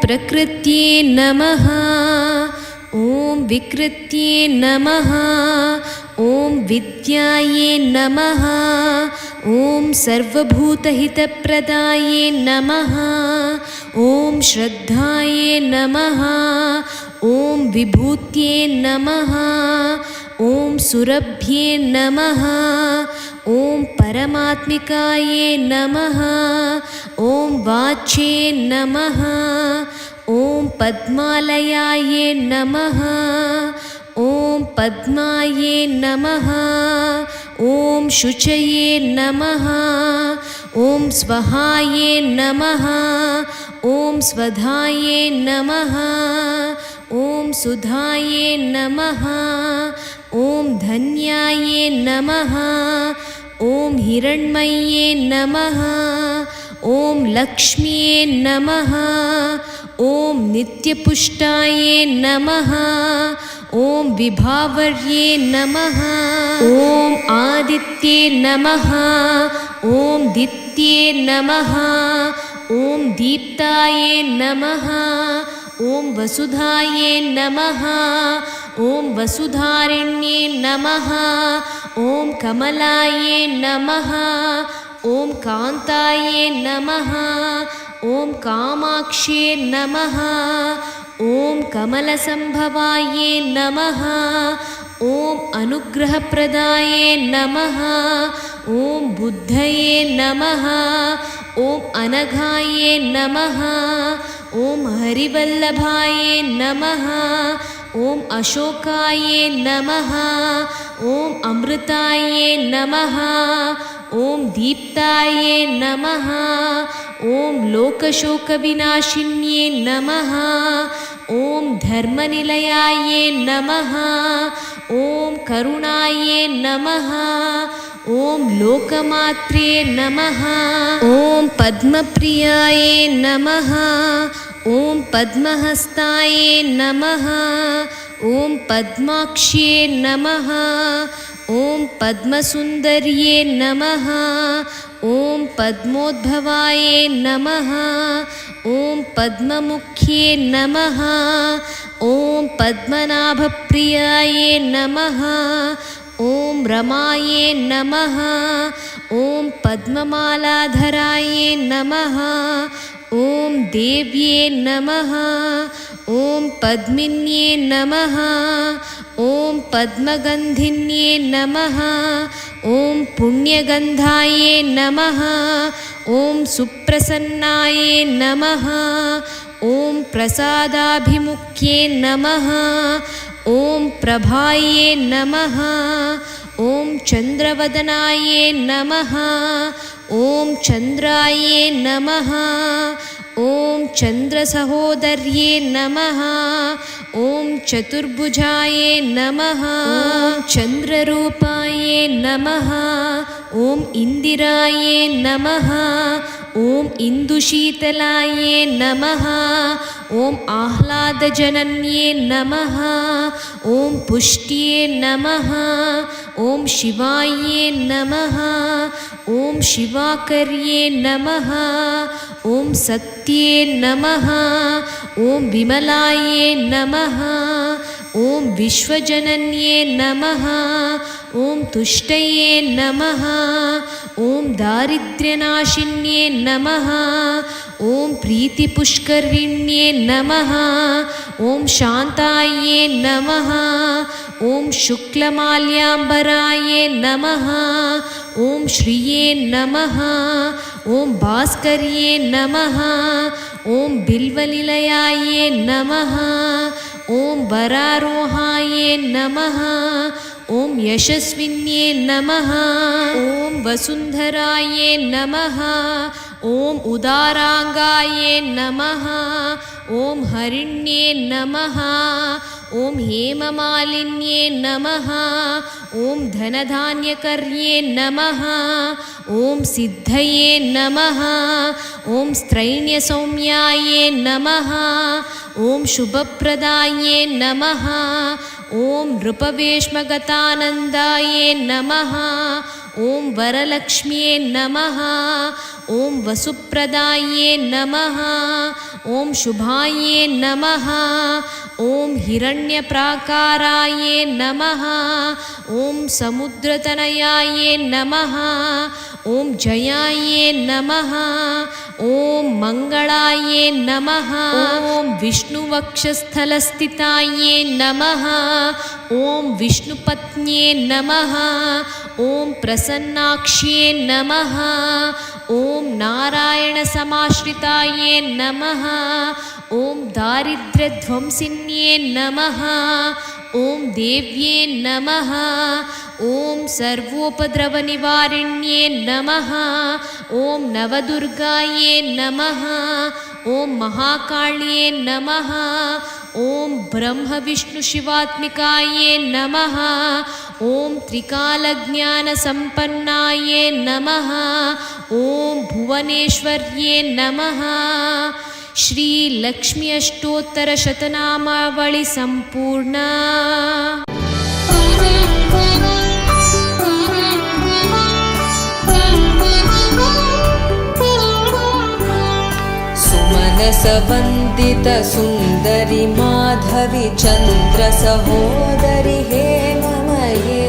प्रकृत्ये नमः। ॐ विकृत्ये नमः। ॐ विद्याये नमः। ॐ सर्वभूतहितप्रदाये नमः। ॐ श्रद्धाये नमः। ॐ विभूत्ये नमः। ॐ सुरभ्ये नमः। ॐ परमात्मिकाये नमः। ॐ वाच्ये नमः। ॐ पद्मालयाये नमः। ॐ पद्माये नमः। ॐ शुचये नमः। ॐ स्वहाये नमः। ॐ स्वधाये नमः। ॐ सुधाये नमः। ॐ धन्याये नमः। ॐ हिरण्मये नमः। ॐ लक्ष्म्ये नमः। ॐ नित्यपुष्टाये नमः। ॐ विभावर्ये नमः। ॐ आदित्ये नमः। ॐ दित्ये नमः। ॐ दीप्ताये नमः। ॐ वसुधाये नमः। ॐ वसुधारिण्ये नमः। ॐ कमलाये नमः। ॐ कान्ताये नमः। ॐ कामाक्ष्ये नमः। ॐ कमलसम्भवाये नमः। ॐ अनुग्रहप्रदाये नमः। ॐ बुद्धये नमः। ॐ अनघाये नमः। ॐ हरिवल्लभाये नमः। ॐ अशोकाये नमः। ॐ अमृताये नमः। ॐ दीप्ताये नमः। ॐ लोकशोकविनाशिन्ये नमः। ॐ धर्मनिलयाये नमः। ॐ करुणाये नमः। ॐ लोकमात्रे नमः। ॐ पद्मप्रियाये नमः। ॐ पद्महस्ताये नमः। ॐ पद्माक्ष्ये नमः। ॐ पद्मसुन्दर्ये नमः। ॐ पद्मोद्भवाये नमः। ॐ पद्ममुख्ये नमः। ॐ पद्मनाभप्रियाये नमः। ॐ रमाये नमः। ॐ पद्ममालाधराये नमः। ॐ देव्ये नमः। ॐ पद्मिन्ये नमः। ॐ पद्मगन्धिन्ये नमः। ॐ पुण्यगन्धाये नमः। ॐ सुप्रसन्नाये नमः। ॐ प्रसादाभिमुख्ये नमः। ॐ प्रभाये नमः। ॐ चन्द्रवदनाये नमः। ॐ चन्द्राये नमः। ॐ चन्द्रसहोदर्ये नमः। ॐ चतुर्भुजाये नमः। ॐ चन्द्ररूपाये नमः। ॐ इन्दिराये नमः। ॐ इन्दुशीतलाये नमः। ॐ आह्लादजनन्ये नमः। ॐ पुष्ट्ये नमः। ॐ शिवाये नमः। ॐ शिवाकर्ये नमः। ॐ सत्ये नमः। ॐ विमलाये नमः। ॐ विश्वजनन्ये नमः। ॐ तुष्टये नमः। ॐ दारिद्र्यनाशिन्ये नमः। ॐ प्रीतिपुष्करिण्ये नमः। ॐ शान्ताये नमः। ॐ शुक्लमाल्याम्बराये नमः। ॐ श्रिये नमः। ॐ भास्कर्ये नमः। ॐ बिल्वनिलयाये नमः। ॐ वरारोहाये नमः। ॐ यशस्विन्ये नमः। ॐ वसुन्धराये नमः। ॐ उदाराङ्गाये नमः। ॐ हरिण्ये नमः। ॐ हेममालिन्ये नमः। ॐ धनधान्यकर्ये नमः। ॐ सिद्धये नमः। ॐ स्त्रैण्यसौम्याये नमः। ॐ शुभप्रदाये नमः। ॐ नृपवेश्मगतानन्दाये नमः। ॐ वरलक्ष्म्ये नमः। ॐ वसुप्रदाये नमः। ॐ शुभाये नमः ॐ हिरण्यप्राकाराये नमः ॐ समुद्रतनयाये नमः ॐ जयाये नमः ॐ मङ्गलाये नमः ॐ विष्णुवक्षस्थलस्थिताये नमः ॐ विष्णुपत्न्ये नमः ॐ प्रसन्नाक्ष्ये नमः ॐ नारायणसमाश्रिताये नमः ॐ दारिद्र्यध्वंसिन्ये नमः ॐ देव्ये नमः ॐ सर्वोपद्रवनिवारिण्ये नमः ॐ नवदुर्गाये नमः ॐ महाकाल्ये नमः ॐ ब्रह्मविष्णुशिवात्मिकाये नमः ॐ त्रिकालज्ञानसम्पन्नाये नमः ॐ भुवनेश्वर्ये नमः श्रीलक्ष्मी अष्टोत्तरशतनामावळि सम्पूर्णा। सुमनसवन्दित सुन्दरि माधवि चन्द्र सहोदरि हेममये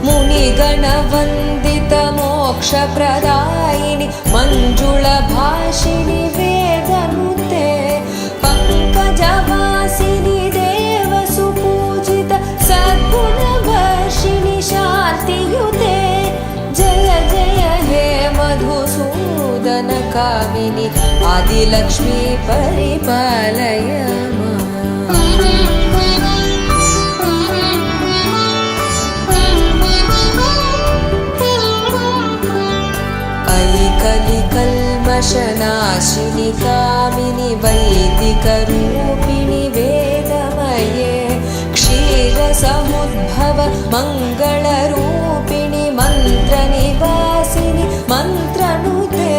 मुनिगणवन्दित मोक्षप्रदायिनि मञ्जुळभाषिणि वेदनुते पङ्कजवासिनि देवसुपूजित सद्गुणवर्षिणि शान्तियुते जय जय हे मधुसूदन कामिनि आदिलक्ष्मी परिपालय कलिकल्मषनाशिनि कामिनि वैदिकरूपिणि वेदमये क्षीरसमुद्भव मङ्गलरूपिणि मन्त्रनिवासिनि मन्त्रनुते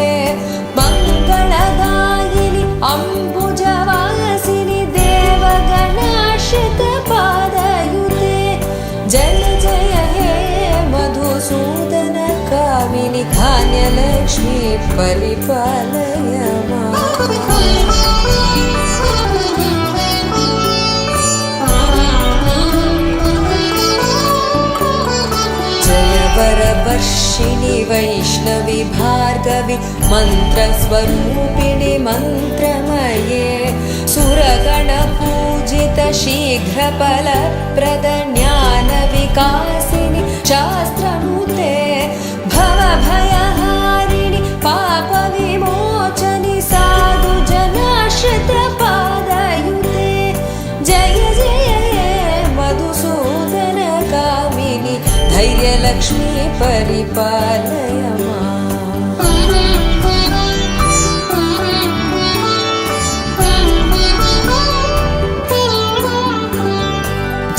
मङ्गलदायिनि अम्बुजवासिनि देवगणाश्रितपादयुते जय जय हे मधुसूदन कामिनि धान्यलक्ष्मी परिपालय जय वरवर्षिणि वैष्णवि भार्गवि मन्त्रस्वरूपिणि मन्त्रमये सुरगणपूजित शीघ्रफलप्रद ज्ञानविकासिनि शास्त्रनुते भवभयहारिणि पापविमोचनि साधुजनाश्रितपादयुते जय जय मधुसूदन कामिनि धैर्यलक्ष्मी परिपालय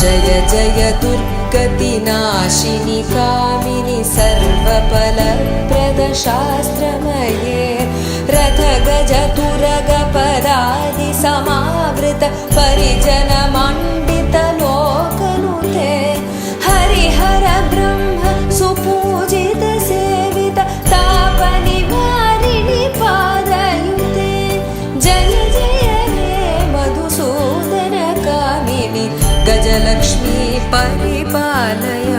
जय जय दुर्गतिनाशिनि कामिनि सर्वफलप्रद शास्त्रमये रथगजतुरगपदादि समावृत परिजनमण्डित लोकनुते हरिहर ब्रह्म सुपूजित सेवित तापनिवारिणि पादयुते जय जय हे मधुसूदन कामिनि गजलक्ष्मी परिपालय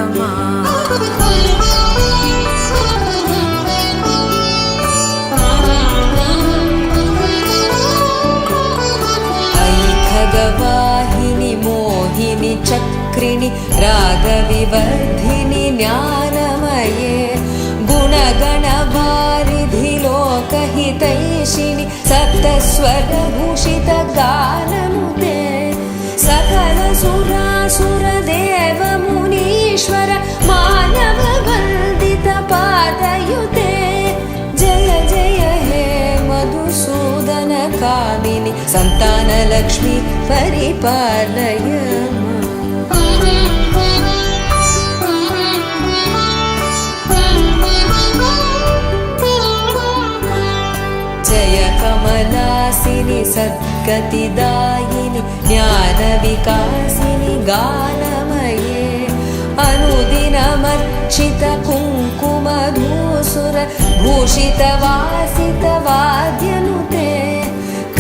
ऐखगवाहिनि मोहिनि चक्रिणि रागविवर्धिनि ज्ञानमये गुणगणवारिधि लोकहितैषिणि सप्तस्वरभूषित गाननुते सकल सुरासुर देव मुनीश्वर मानव वन्दित पादयुते जय जय हे मधुसूदन कामिनि सन्तानलक्ष्मी परिपालय जय कमलासिनि सद्गतिदायिनि ज्ञानविकासिनि गानमये अनुदिनमर्चित कुङ्कुमधूसुर भूषितवासितवाद्यनुते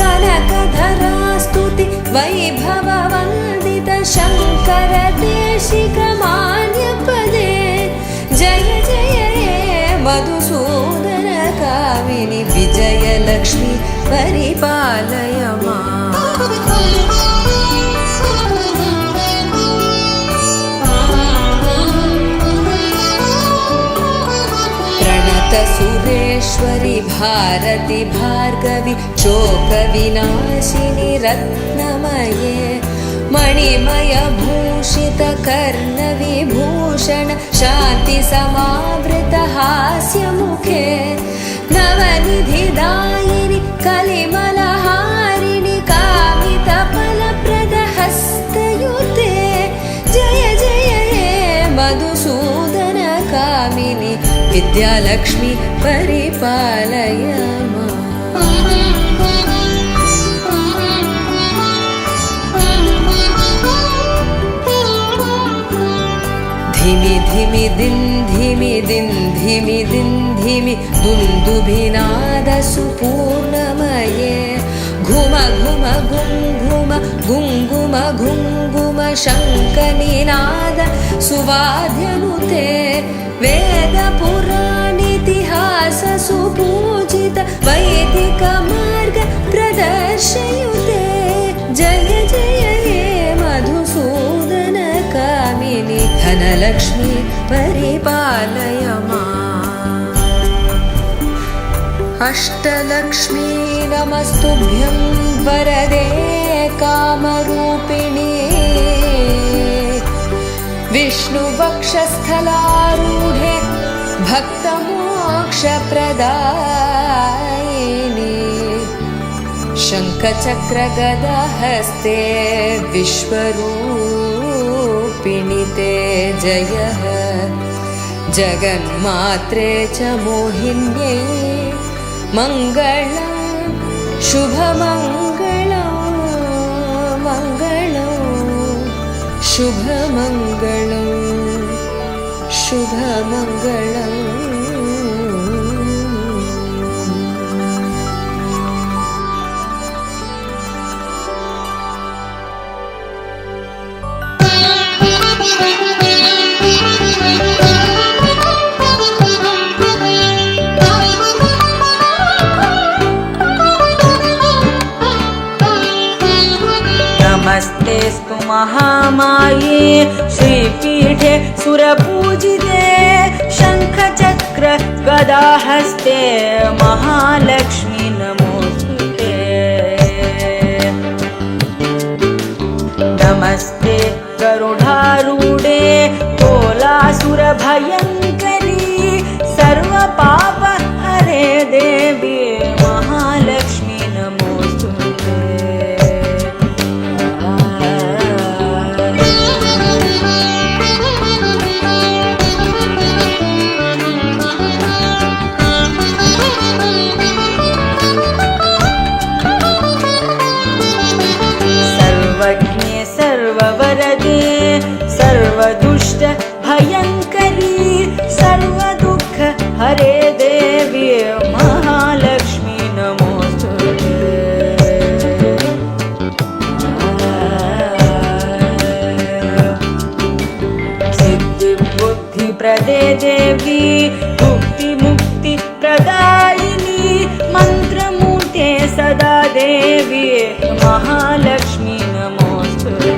कल कनकधरा स्तुति वैभववन्दित शङ्कर देशिकमान्यपदे जय जय हे मधुसूदन कामिनि विजयलक्ष्मी परिपालय माम्। सुरेश्वरि भारति भार्गवि शोकविनाशिनि रत्नमये मणिमय भूषित कर्णविभूषण शान्ति समावृत हास्यमुखे नवनिधिदायिनि कलिमलहारिणि कामितफलप्रद हस्तयुते जय जय हे मधुसूदन कामिनि विद्यालक्ष्मी परिपालय माम्। धिमि धिमि दिन् धिमि दिन् धिमि दिन् धिमि दुन्दुभिनाद सुपूर्णमये घुम घुम घुं घुम गुङ्गुम घुङ्गुम शङ्खनिनाद सुवाद्यनुते वेदपुराणेतिहास सुपूजित वैदिक मार्ग प्रदर्शयुते जय जय हे मधुसूदन कामिनि धनलक्ष्मी परिपालय माम्। अष्टलक्ष्मी नमस्तुभ्यं वरदे कामरूपिणी विष्णुवक्षस्थलारूढे भक्तमोक्षप्रदायिनि शङ्खचक्रगदाहस्ते विश्वरूपिणि ते जयः जगन्मात्रे च मोहिन्यै मङ्गलं शुभमङ्गलं मङ्गलं शुभमङ्गलं शुभमङ्गलम्। नमस्तेस्तु महामाये श्रीपीठे सुरपूजिते शङ्खचक्र गदाहस्ते महालक्ष्मी नमोस्तुते। नमस्ते गरुडारूढे कोलासुरभयङ्करी सर्वपाप हरे देवी महालक्ष्मी नमोस्तुते। सर्वज्ञे सर्ववरदे सर्वदुष्ट भयङ्करी सर्वदुःख हरे देवी महालक्ष्मी नमोस्तुते। सिद्धिबुद्धिप्रदे देवी मुक्तिमुक्तिप्रदायिनी मन्त्रमूर्ते सदा देवी महालक्ष्मी नमोस्तुते।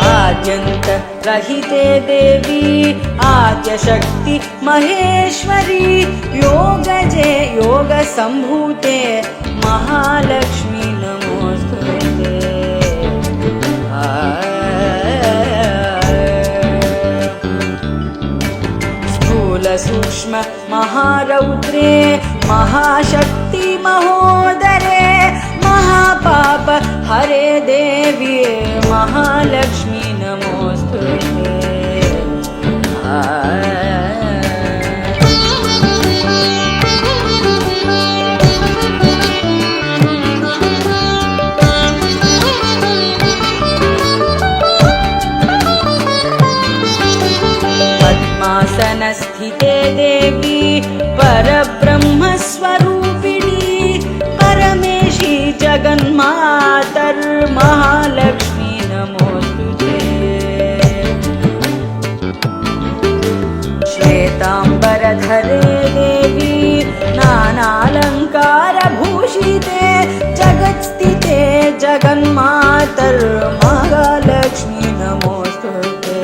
आद्यन्त रहिते देवी आद्यशक्ति महेश्वरी योगजे योगसम्भूते महालक्ष्मी नमोस्तुते। स्थूलसूक्ष्म महारौद्रे महाशक्ति महोदरे महापाप हरे देवी महालक्ष्मी नमोस्तुते। जगत्स्थिते जगन्मातर्महालक्ष्मी नमोस्तुते।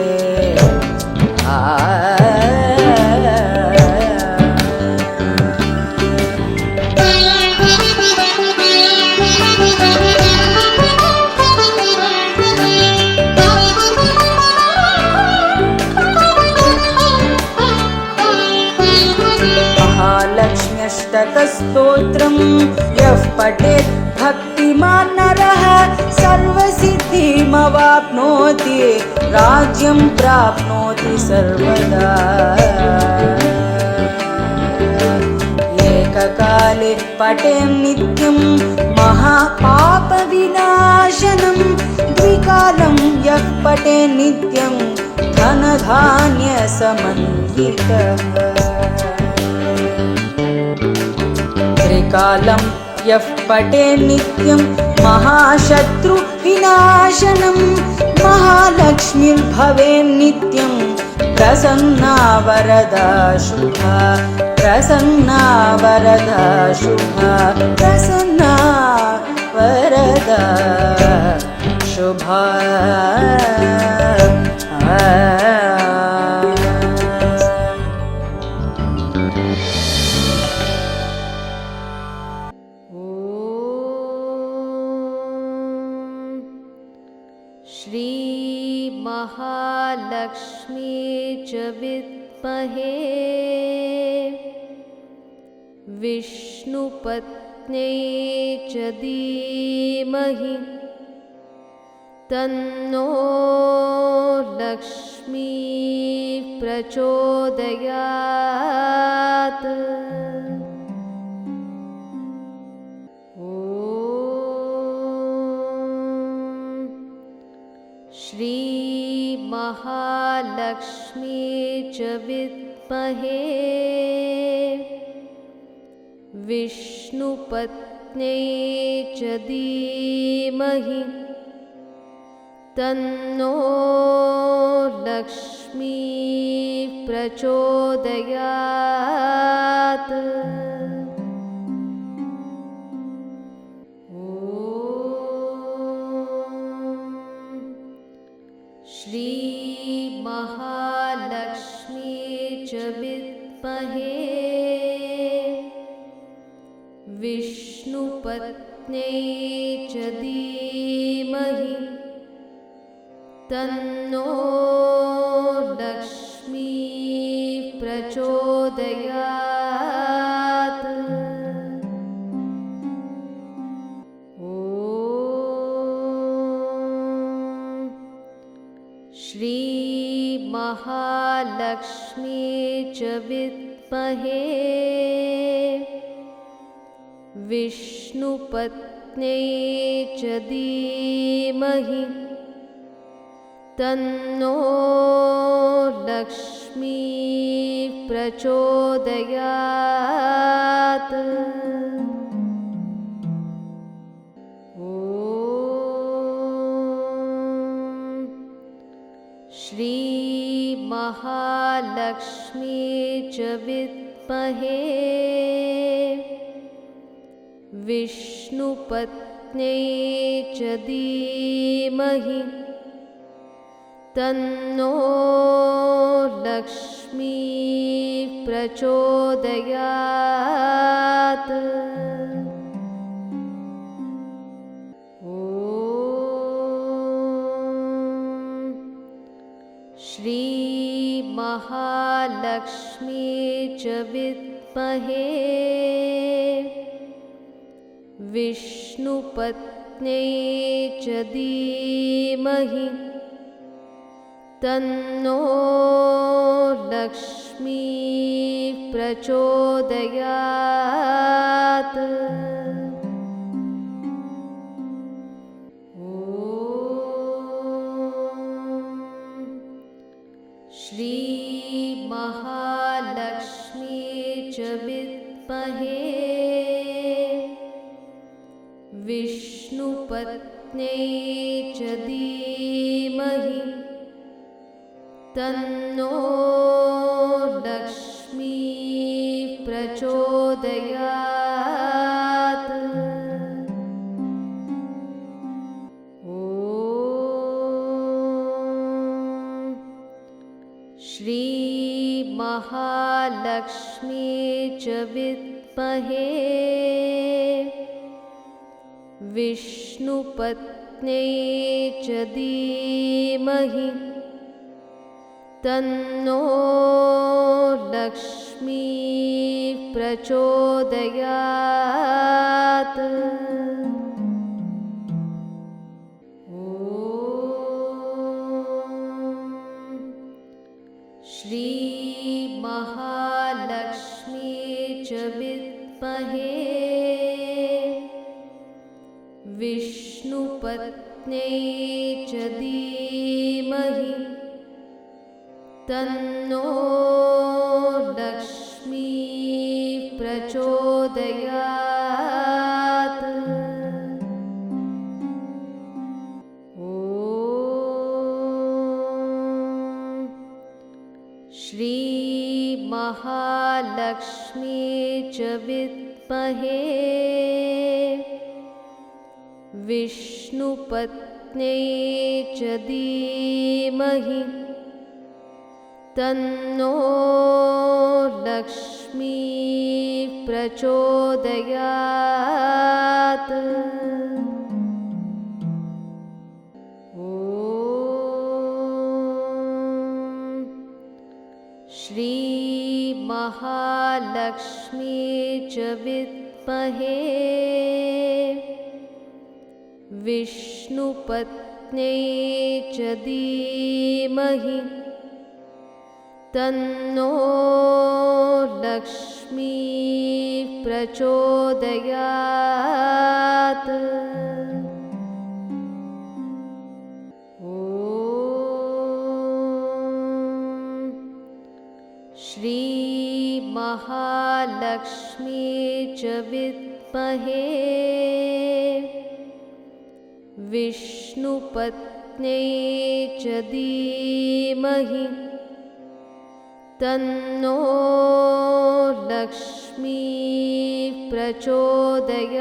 महालक्ष्म्यष्टकस्तोत्रं यः पठेत् भक्तिमान् नरः सर्वसिद्धिमवाप्नोति राज्यं प्राप्नोति सर्वदा। एककाले पठेन् नित्यं महापापविनाशनं द्विकालं यः पठेन् नित्यं धनधान्यसमन्वितः। त्रिकालं यः पठेन् नित्यं महाशत्रुविनाशनं महालक्ष्मीर्भवेन् नित्यं प्रसन्ना वरदा शुभा। प्रसन्ना वरदा शुभा। प्रसन्ना वरदा शुभा। श्री महालक्ष्मी च विद्महे विष्णुपत्न्यै च धीमहि तन्नो लक्ष्मी प्रचोदयात्। श्री महालक्ष्मी च विद्महे विष्णुपत्न्यै च धीमहि तन्नो लक्ष्मी प्रचोदयात्। श्री महालक्ष्मी च विद्महे विष्णुपत्न्यै च धीमहि तन्नो लक्ष्मी प्रचोदयात्। श्री महालक्ष्मी च विद्महे विष्णुपत्न्यै च धीमहि तन्नो लक्ष्मी प्रचोदयात्। श्री महालक्ष्मी च विद्महे विष्णुपत्न्यै च धीमहि तन्नो लक्ष्मी प्रचोदयात्। श्री महालक्ष्मी च विद्महे विष्णुपत्न्यै च धीमहि तन्नो लक्ष्मी प्रचोदयात्। श्री महालक्ष्मी च विद्महे विष्णुपत्न्यै च धीमहि तन्नो लक्ष्मी प्रचोदयात्। श्रीमहालक्ष्मी च विद्महे विष्णुपत्न्यै च धीमहि तन्नो लक्ष्मी प्रचोदयात्। श्रीमहालक्ष्मी च विद्महे विष्णुपत्न्यै च धीमहि तन्नो लक्ष्मी प्रचोदयात्। श्रीमहालक्ष्मी च विद्महे विष्णुपत्न्यै च धीमहि तन्नो लक्ष्मी प्रचोदयात्। श्रीमहालक्ष्मी च विद्महे विष्णुपत्न्यै च धीमहि तन्नो लक्ष्मी प्रचोदयात्। श्रीमहालक्ष्मी च विद्महे विष्णुपत्न्यै च धीमहि तन्नो लक्ष्मी प्रचोदयात्।